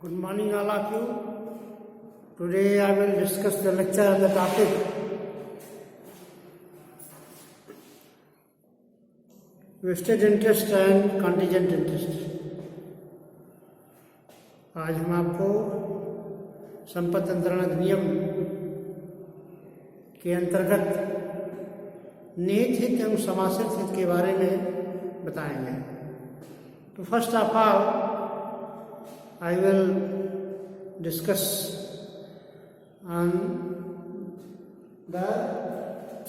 Good morning all of you. Today I will discuss the lecture on the topic vested interest and contingent interest. आज हम आपको संपत्ति अंतरण अधिनियम के अंतर्गत निहित हित एवं समाश्रित हित के बारे में बताएंगे। तो first of all I will discuss on the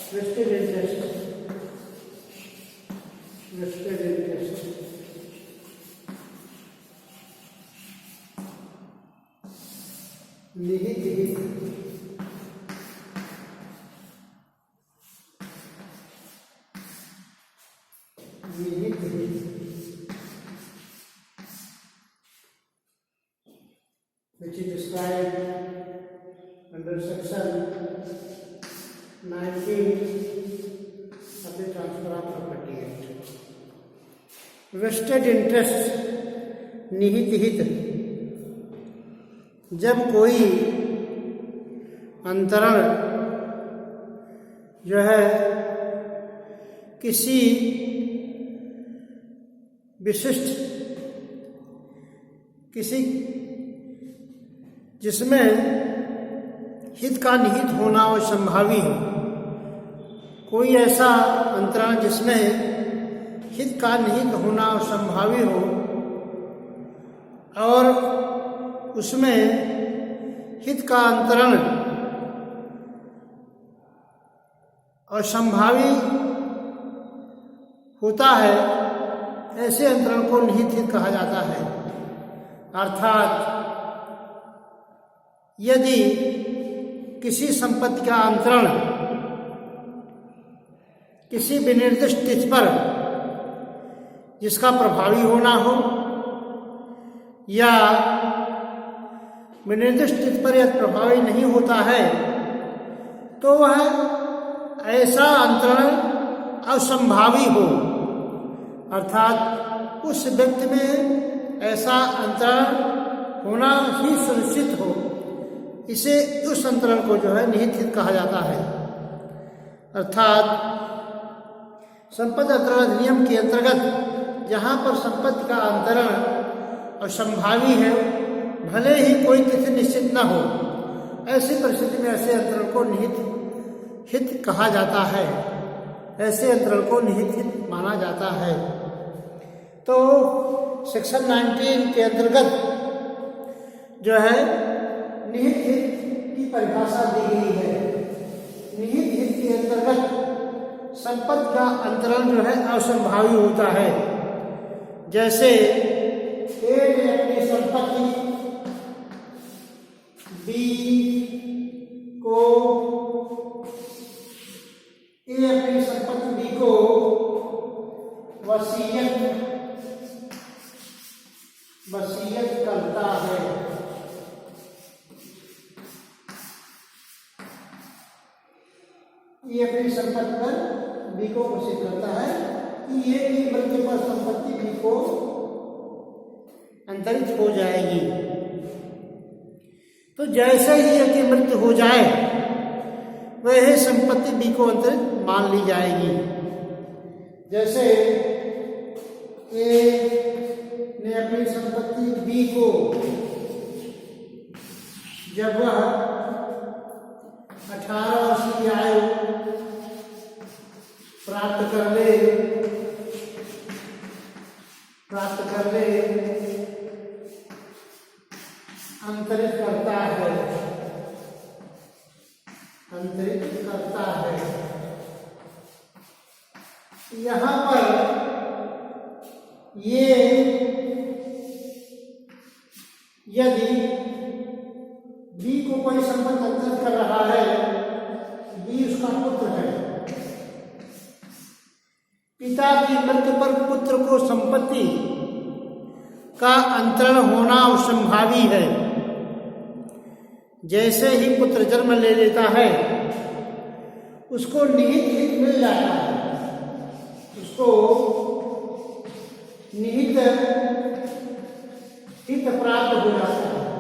vested interest. Vested interest. निहित हित निहित हित which is described under section 19 of the Transfer of Property Act. Vested interest निहित हित, जब कोई अंतरण जो है किसी विशिष्ट किसी जिसमें हित का निहित होना और संभावी हो, कोई ऐसा अंतरण जिसमें हित का निहित होना और संभावी हो और उसमें हित का अंतरण और संभावी होता है, ऐसे अंतरण को निहित हित कहा जाता है। अर्थात यदि किसी संपत्ति का अंतरण किसी विनिर्दिष्ट तिथि पर जिसका प्रभावी होना हो या विनिर्दिष्ट तिथि पर यदि प्रभावी नहीं होता है तो वह ऐसा अंतरण असंभावी हो, अर्थात उस व्यक्ति में ऐसा अंतरण होना ही सुनिश्चित हो, इसे उस अंतरण को जो है निहित हित कहा जाता है। अर्थात संपत्ति अंतरण अधिनियम के अंतर्गत जहाँ पर संपत्ति का अंतरण और संभावी है, भले ही कोई तिथि निश्चित न हो, ऐसी परिस्थिति में ऐसे अंतरण को निहित हित कहा जाता है, ऐसे अंतरण को निहित हित माना जाता है। तो सेक्शन 19 के अंतर्गत जो है निहित हित की परिभाषा दी गई है। निहित हित के अंतर्गत संपत्ति का अंतरण जो है असंभावी होता है। जैसे ए ने अपनी संपत्ति बी को वसीयत करता है। ये अपनी संपत्ति पर बी को वसीयत करता है कि ये की मृत्यु पर संपत्ति बी को अंतरित हो जाएगी। तो जैसे ही ये की मृत्यु हो जाए वह संपत्ति बी को अंतरित मान ली जाएगी। जैसे ए ने अपनी संपत्ति बी को जब वह 18 वर्ष की आयु प्राप्त कर ले अंतरित करता है। यहाँ पर ये यदि बी को कोई संपत्ति अंतरित कर रहा है, बी उसका पुत्र है, पिता की मृत्यु पर पुत्र को संपत्ति का अंतरण होना असंभावी है। जैसे ही पुत्र जन्म ले लेता है उसको निहित हित मिल जाता है, उसको निहित हित प्राप्त हो जाता है।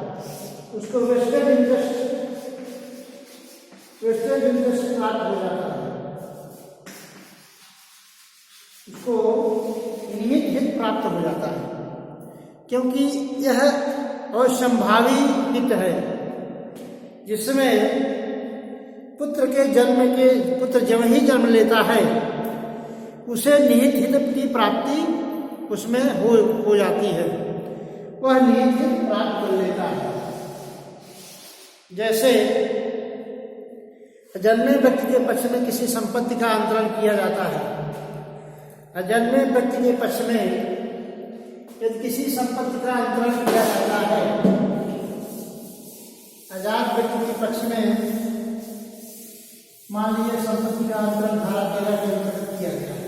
उसको वेस्टेड इंटरेस्ट प्राप्त हो जाता है, उसको निहित हित प्राप्त हो जाता है, क्योंकि यह असंभावी हित है जिसमें पुत्र जब ही जन्म लेता है उसे निहित हित की प्राप्ति उसमें हो जाती है, वह निहित हित प्राप्त कर लेता है। जैसे अजन्मे व्यक्ति के पक्ष में किसी संपत्ति का अंतरण किया जाता है, अजन्मे व्यक्ति के पक्ष में यदि किसी संपत्ति का अंतरण किया जाता है, अजात व्यक्ति के पक्ष में मान लीजिए संपत्ति का अंतरण धारा 13 के अंतर्गत किया गया है।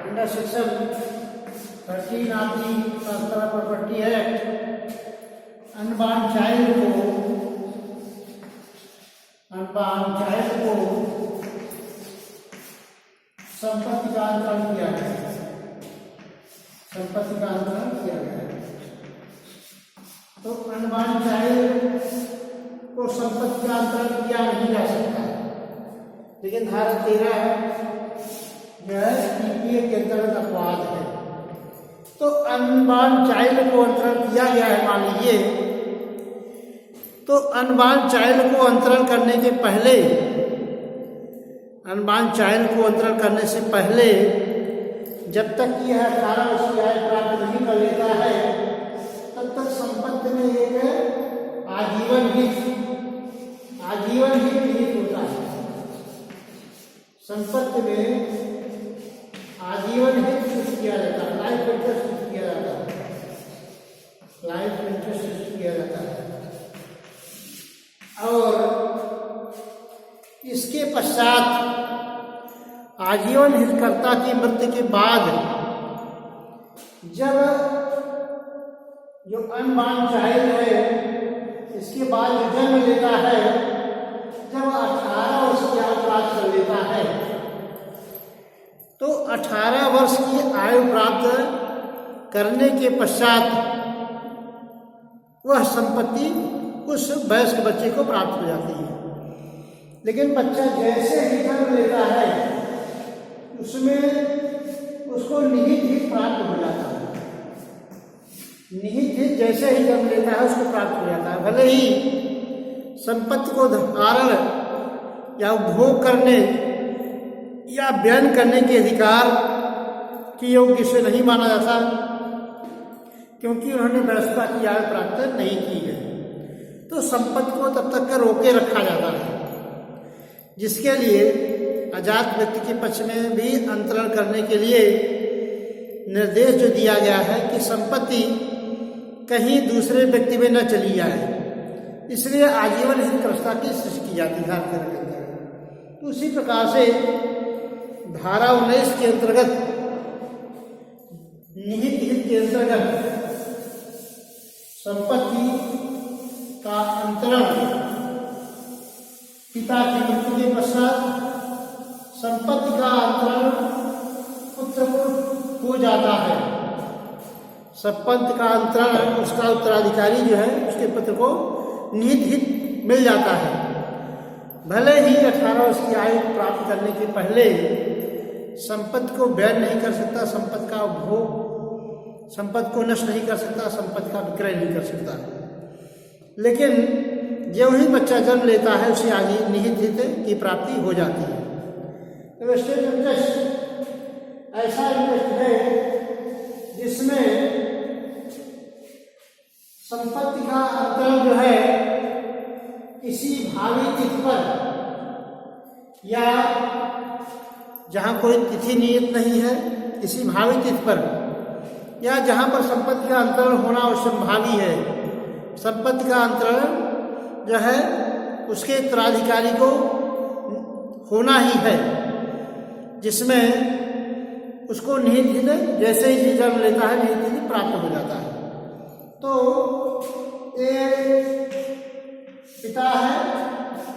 Under section 13 of the transfer of property act, unborn child को संपत्ति का अंतरण किया गया है, संपत्ति का अंतरण किया गया है। तो अनबॉर्न चाइल्ड को संपत्ति का अंतरण किया नहीं जा सकता, लेकिन धारा 13 जो है पीपीए के अंतर्गत अपवाद है। तो अनबॉर्न चाइल्ड को अंतरण किया गया है मान लीजिए, तो अनबॉर्न चाइल्ड को अंतरण करने के पहले, अनबॉर्न चाइल्ड को अंतरण करने से पहले जब तक कि यह 18 उसकी आयु प्राप्त नहीं कर लेता है तब तक संपत्ति में एक आजीवन हित निहित होता है। संपत्ति में आजीवन हित सृष्टि किया जाता है, लाइफ इंटरेस्ट सृष्टि किया जाता है, लाइफ इंटरेस्ट सृष्टि किया जाता है। और इसके पश्चात आजीवन हितकर्ता की मृत्यु के बाद जब जो अनबॉर्न चाइल्ड है इसके बाद जो जन्म लेता है, जब 18 वर्ष की आयु प्राप्त कर लेता है तो 18 वर्ष की आयु प्राप्त करने के पश्चात वह संपत्ति उस वयस्क बच्चे को प्राप्त हो जाती है। लेकिन बच्चा जैसे ही जन्म लेता है उसमें उसको निहित हित प्राप्त हो जाता है, निहित हित जैसे ही जन्म लेता है उसको प्राप्त हो जाता है। भले ही संपत्ति को धारण या उपभोग करने या बयान करने के अधिकार की योग्य से नहीं माना जाता, क्योंकि उन्होंने व्यवस्था की आयु प्राप्त नहीं की है, तो संपत्ति को तब तक रोके रखा जाता है, जिसके लिए अजात व्यक्ति के पक्ष में भी अंतरण करने के लिए निर्देश जो दिया गया है कि संपत्ति कहीं दूसरे व्यक्ति में न चली जाए, इसलिए आजीवन हितकर्ता की सृष्टि की जाती है। तो उसी प्रकार से धारा 19 के अंतर्गत निहित हित के अंतर्गत संपत्ति का अंतरण पिता की मृत्यु के पश्चात संपत्ति का अंतरण पुत्र को हो जाता है। संपत्ति का अंतरण उसका उत्तराधिकारी जो है उसके पुत्र को निहित हित मिल जाता है। भले ही 18 वर्ष की आयु प्राप्त करने के पहले संपत्ति को व्यय नहीं कर सकता, संपत्ति का उपभोग, संपत्ति को नष्ट नहीं कर सकता, संपत्ति का विक्रय नहीं कर सकता, लेकिन जब ही बच्चा जन्म लेता है उसे आगे निहित हित की प्राप्ति हो जाती है। तो स्टेट इंटरेस्ट ऐसा इंटरेस्ट है जिसमें संपत्ति का अंतरण जो है किसी भावी तिथि पर या जहां कोई तिथि नियत नहीं है, किसी भावी तिथि पर या जहां पर संपत्ति का अंतरण होना असंभावी है, संपत्ति का अंतरण जो है उसके उत्तराधिकारी को होना ही है, जिसमें उसको निहित हित जैसे ही जन्म लेता है निहित हित प्राप्त हो जाता है। तो एक पिता है,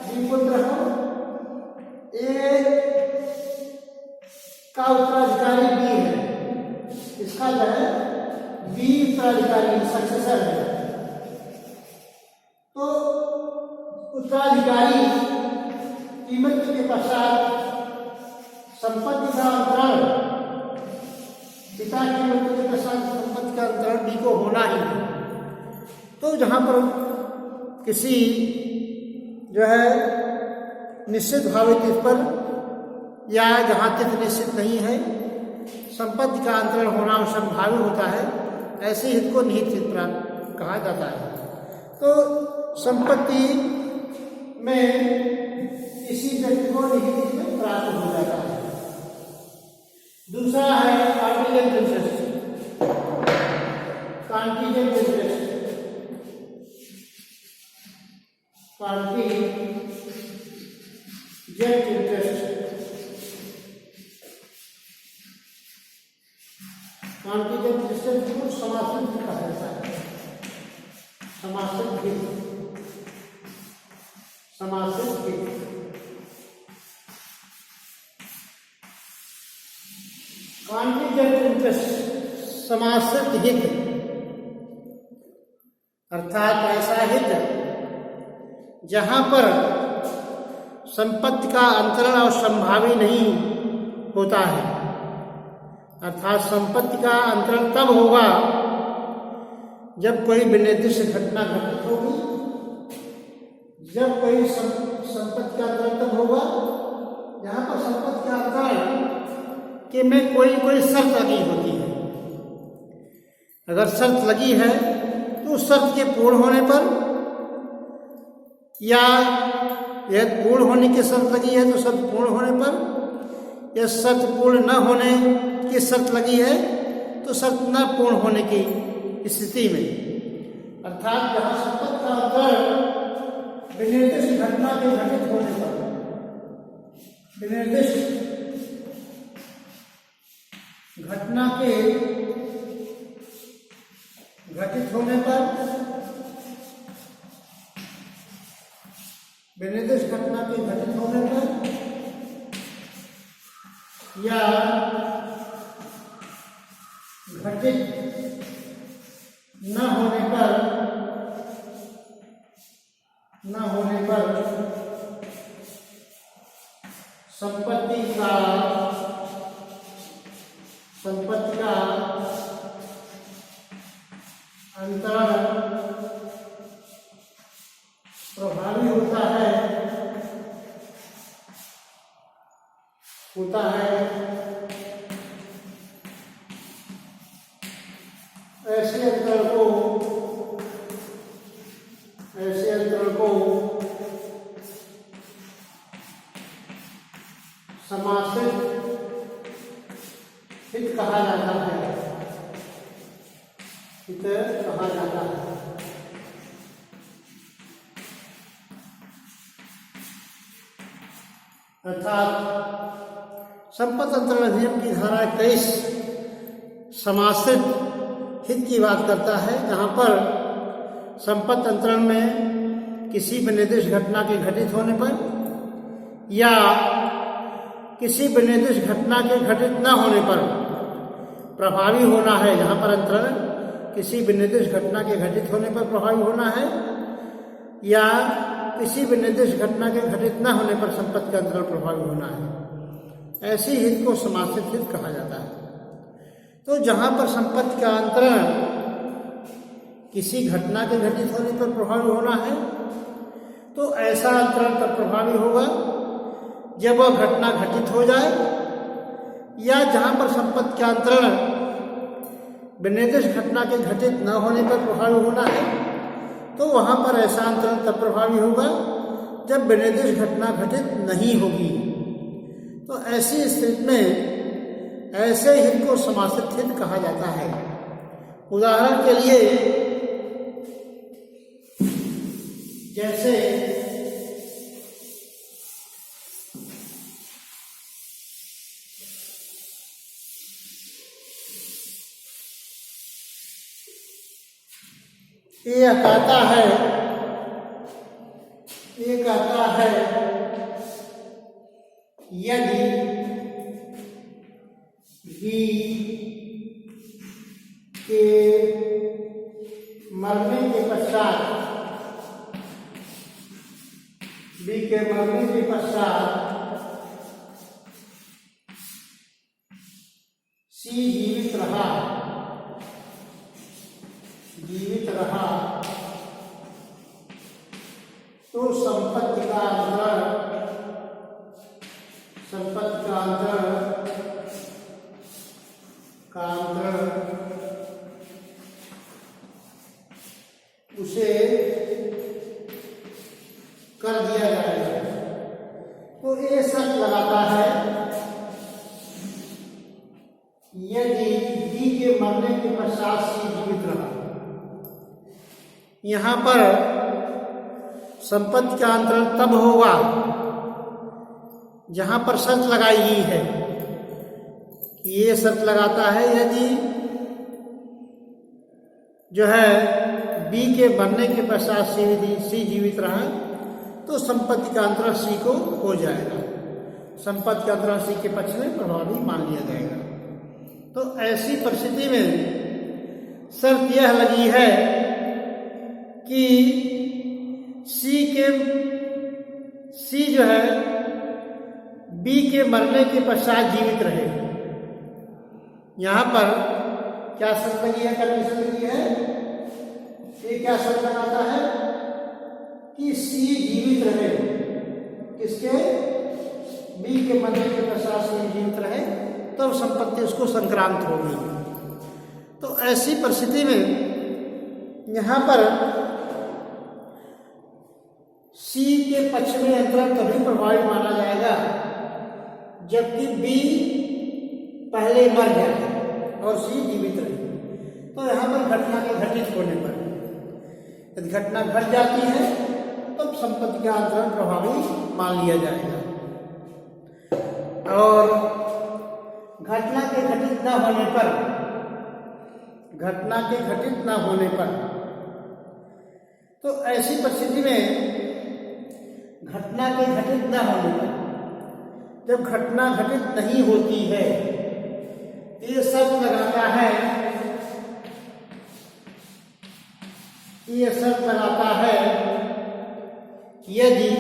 बी पुत्र हो, एक का उत्तराधिकारी बी है, इसका जो है बी उत्तराधिकारी सक्सेसर है, उत्तराधिकारी की मृत्यु के पश्चात संपत्ति का अंतरण, पिता की मृत्यु के पश्चात संपत्ति का अंतरण भी को होना ही है। तो जहाँ पर किसी जो है निश्चित भावित तिथि पर या जहाँ तिथि निश्चित नहीं है संपत्ति का अंतरण होना संभावित होता है, ऐसे हित को निहित हित प्राप्त कहा जाता है। तो संपत्ति में किसी व्यक्ति को निहित हित में प्राप्त हो जाता है। दूसरा है contingent interest. Contingent interest, contingent interest, contingent interest को समाश्रित हित कहा जाता है। समाश्रित हित, समाश्रित हित, कॉन्टीजेंट इंटरेस्ट समाश्रित हित अर्थात ऐसा हित जहां पर संपत्ति का अंतरण और संभावी नहीं होता है। अर्थात संपत्ति का अंतरण तब होगा जब कोई विनिर्दिष्ट घटना घटित होगी, जब कोई संपत्ति का अंतरण तब होगा जहां पर संपत्ति का अंतरण के में कोई शर्त लगी होती है। अगर शर्त लगी है तो उस शर्त के पूर्ण होने पर, या यह पूर्ण होने की शर्त लगी है तो शर्त पूर्ण होने पर, या शर्त पूर्ण न होने की शर्त लगी है तो शर्त न पूर्ण होने की स्थिति में, अर्थात जहां संपत्ति का अंतरण विनिर्दिष्ट घटना के घटित होने पर, विनिर्दिष्ट घटना के घटित होने पर, विनिर्दिष्ट घटना के घटित होने पर या घटित न होने पर संपत्ति का अंतरण प्रभावी होता है ऐसे अंतरण को समाश्रित हित कहा जाता है। हित कहा जाता है। अर्थात संपत्ति अंतरण अधिनियम की धारा 23 समाश्रित हित की बात करता है, जहां पर संपत्ति अंतरण में किसी विनिर्दिष्ट घटना के घटित होने पर या किसी विनिर्दिष्ट घटना के घटित न होने पर प्रभावी होना है। जहां पर अंतरण किसी विनिर्दिष्ट घटना के घटित होने पर प्रभावी होना है या किसी विनिर्दिष्ट घटना के घटित न होने पर संपत्ति का अंतरण प्रभावी होना है, ऐसे हित को समाश्रित हित कहा जाता है। तो जहां पर संपत्ति का अंतरण किसी घटना के घटित होने पर प्रभावी होना है, तो ऐसा अंतरण तब प्रभावी होगा जब वह घटना घटित हो जाए, या जहां पर संपत्ति का अंतरण विनिर्दिष्ट घटना के घटित न होने पर प्रभावी होना है, तो वहां पर ऐसा अंतरण तब प्रभावी होगा जब विनिर्दिष्ट घटना घटित नहीं होगी। तो ऐसी स्थिति में ऐसे हित को समाश्रित हित कहा जाता है। उदाहरण के लिए जैसे ये कहता है यदि बी के मरने के पश्चात बी के मरने के पश्चात सी जीवित रहा तो संपत्ति का अंतरण उसे कर दिया जाएगा। तो ये शर्त लगाता है यदि बी के मरने के पश्चात सी जीवित रहा। यहां पर संपत्ति का अंतरण तब होगा जहां पर शर्त लगाई गई है। ये शर्त लगाता है यदि जो है बी के मरने के पश्चात सी जीवित रहा तो संपत्ति का अंतरण सी को हो जाएगा, संपत्ति का अंतरण सी के पक्ष में प्रभावी मान लिया जाएगा। तो ऐसी परिस्थिति में शर्त यह लगी है कि सी जो है बी के मरने के पश्चात जीवित रहे। यहां पर क्या शर्त लगी है, कंडीशन लगी है, ये क्या शर्त लगाता है कि सी जीवित रहे, किसके, बी के मरने के पश्चात सी जीवित रहे तब संपत्ति उसको संक्रांत होगी। तो ऐसी परिस्थिति में यहां पर सी के पक्ष में अंतरण तभी प्रभावी माना जाएगा जबकि बी पहले मर जाए और सी जीवित रहे। तो यहां पर घटना के घटित होने पर यदि घटना घट जाती है तब संपत्ति का अंतरण प्रभावी मान लिया जाएगा। और घटना के घटित न होने पर तो ऐसी परिस्थिति में घटना के घटित न होने पर जब घटना घटित नहीं होती है ये शर्त लगाता है यदि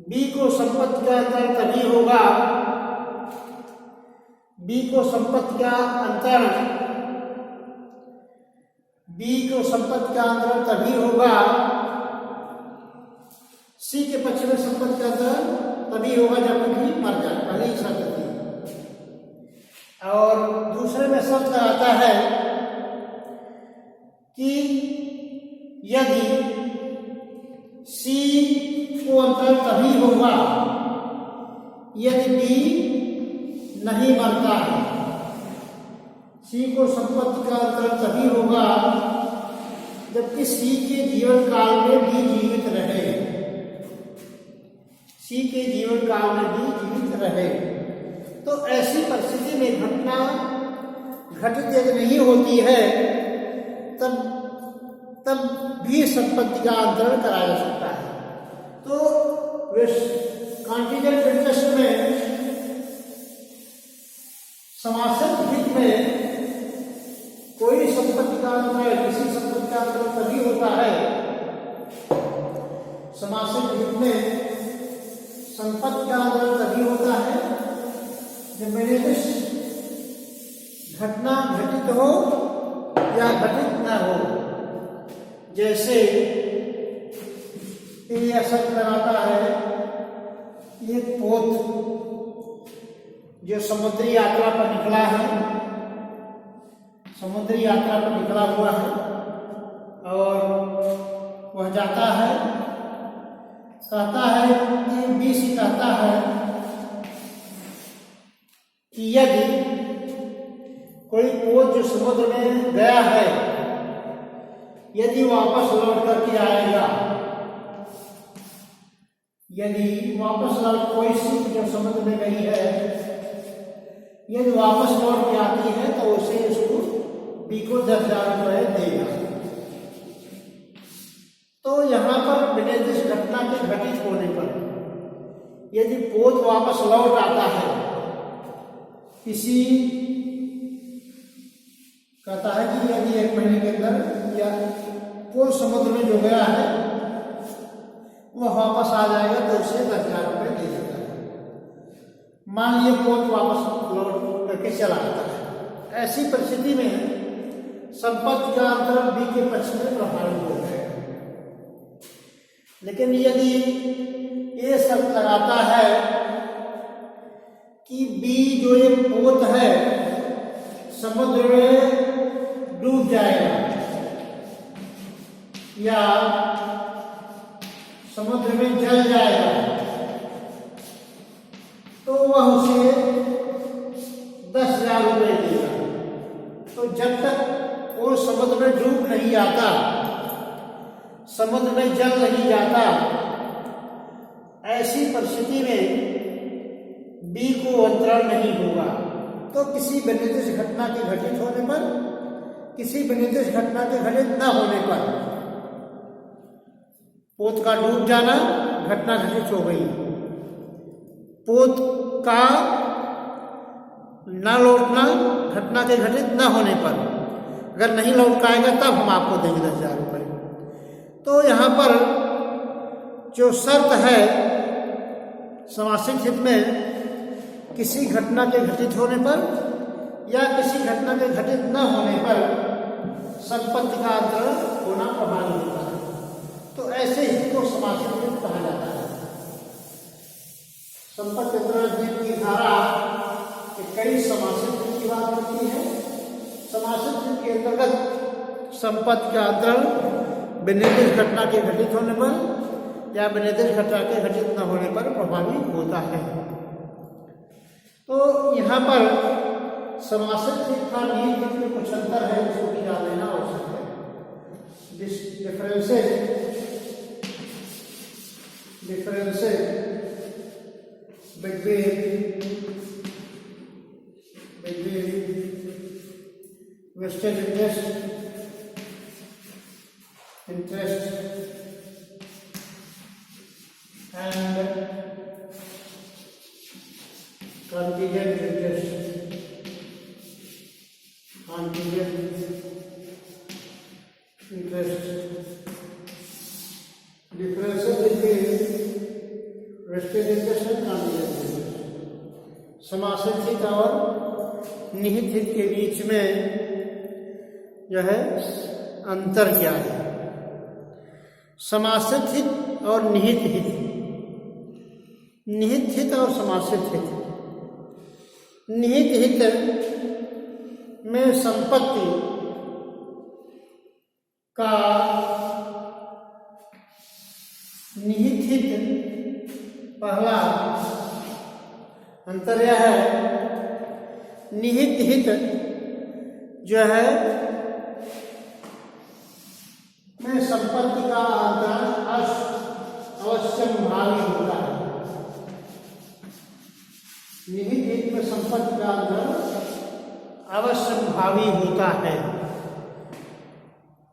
बी को संपत्ति का अंतरण तभी होगा, बी को संपत्ति का अंतरण तभी होगा, सी के पक्ष में संपत्ति का अंतरण तभी होगा जब भी मर जाए, पहले ही शर्त थी। और दूसरे में शर्त लगाता है कि यदि सी को अंतरण तभी होगा यदि बी नहीं मरता है, सी को संपत्ति का अंतरण तभी होगा जबकि सी के जीवन काल में बी जीवित रहे, तो ऐसी परिस्थिति में घटना घटित यदि नहीं होती है तब भी संपत्ति का अंतरण कराया जा सकता है। तो कॉन्टिजेंट इंटरेस्ट में समासक्त हित में कोई संपत्ति का अंतरण किसी संपत्ति का अंतरण तभी होता है, समासक्त हित में संपत्ति का अंतरण तभी होता है जब निर्दिष्ट घटना घटित हो या घटित न हो। जैसे ये असर लगाता है ये पोत जो समुद्री यात्रा पर निकला हुआ है और वह जाता है, कहता है कि बी सी कहता है कि यदि कोई पोत जो समुद्र में गया है यदि वापस लौट करके आएगा, कोई शिप जो समुद्र में गई है यदि वापस लौट के आती है तो उसे उसको बी को 10,000 रुपये देगा। तो यहाँ पर विनिर्दिष्ट घटना के घटित होने पर यदि पोत वापस लौट आता है किसी कहता है कि यदि 1 महीने के अंदर या कोई समुद्र में जो गया है वह वापस आ जाएगा तो उसे 10,000 रुपये दे देता है। मान लीजिए पोत वापस लौट करके चला जाता है। ऐसी परिस्थिति में संपत्ति का अंतरण बी के पक्ष में प्रभावित हो जाएगा। लेकिन यदि ये शर्त लगाता है कि बी जो ये पोत है समुद्र में डूब जाएगा या समुद्र में जल जाएगा, तो वह उसे 10,000 रुपये देगा। तो जब तक वो समुद्र में डूब नहीं जाता, समुद्र में जल नहीं जाता, ऐसी परिस्थिति में बी को अंतरण नहीं होगा। तो किसी विनिर्दिष्ट घटना के घटित होने पर, किसी विनिर्दिष्ट घटना के घटित न होने पर पोत का डूब जाना घटना घटित हो गई। पोत का न लौटना घटना के घटित न होने पर, अगर नहीं लौट पाएगा तब हम आपको देंगे 10,000 रुपये। तो यहाँ पर जो शर्त है समासित हित में, किसी घटना के घटित होने पर या किसी घटना के घटित न होने पर संपत्ति का अंतरण होना प्रभावित होता है। तो ऐसे हित को समासित हित कहा जाता है। संपत्ति अंतरण हित की धारा के कई समासित हित की बात होती है। समासित हित के अंतर्गत संपत्ति का अंतरण विनिर्दिष्ट घटना के घटित होने पर या विनिर्दिष्ट घटना के घटित न होने पर प्रभावित होता है। तो यहाँ पर समासित हित का निहित हित में कुछ अंतर है, उसको भी जान लेना आवश्यक है। differences between vested interest and contingent interest differences between vested interest and contingent interest। समासित हित और निहित हित के बीच में जो है अंतर क्या है? समासित हित और निहित हित, निहित हित और समासित हित। निहित हित में संपत्ति का निहित हित पहला अंतर यह है, निहित हित जो है में संपत्ति का अंतरण अवश्यंभावी होता है। निहित हित में संपत्ति का अंतरण अवश्यंभावी होता है,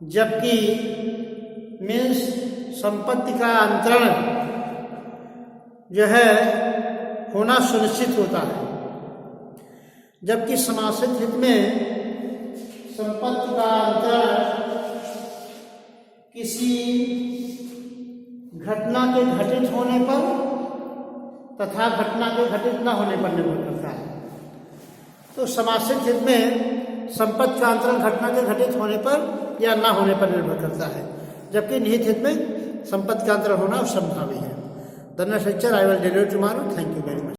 जबकि मीन्स संपत्ति का अंतरण जो है होना सुनिश्चित होता है। जबकि समासित हित में संपत्ति का अंतरण किसी घटना के घटित होने पर तथा घटना के घटित न होने पर निर्भर करता है। तो समासित हित में संपत्ति का अंतरण घटना के घटित होने पर या न होने पर निर्भर करता है, जबकि निहित हित में संपत्ति का अंतरण होना संभावी है। धन्यवाद teacher, I will deliver tomorrow. Thank you very much.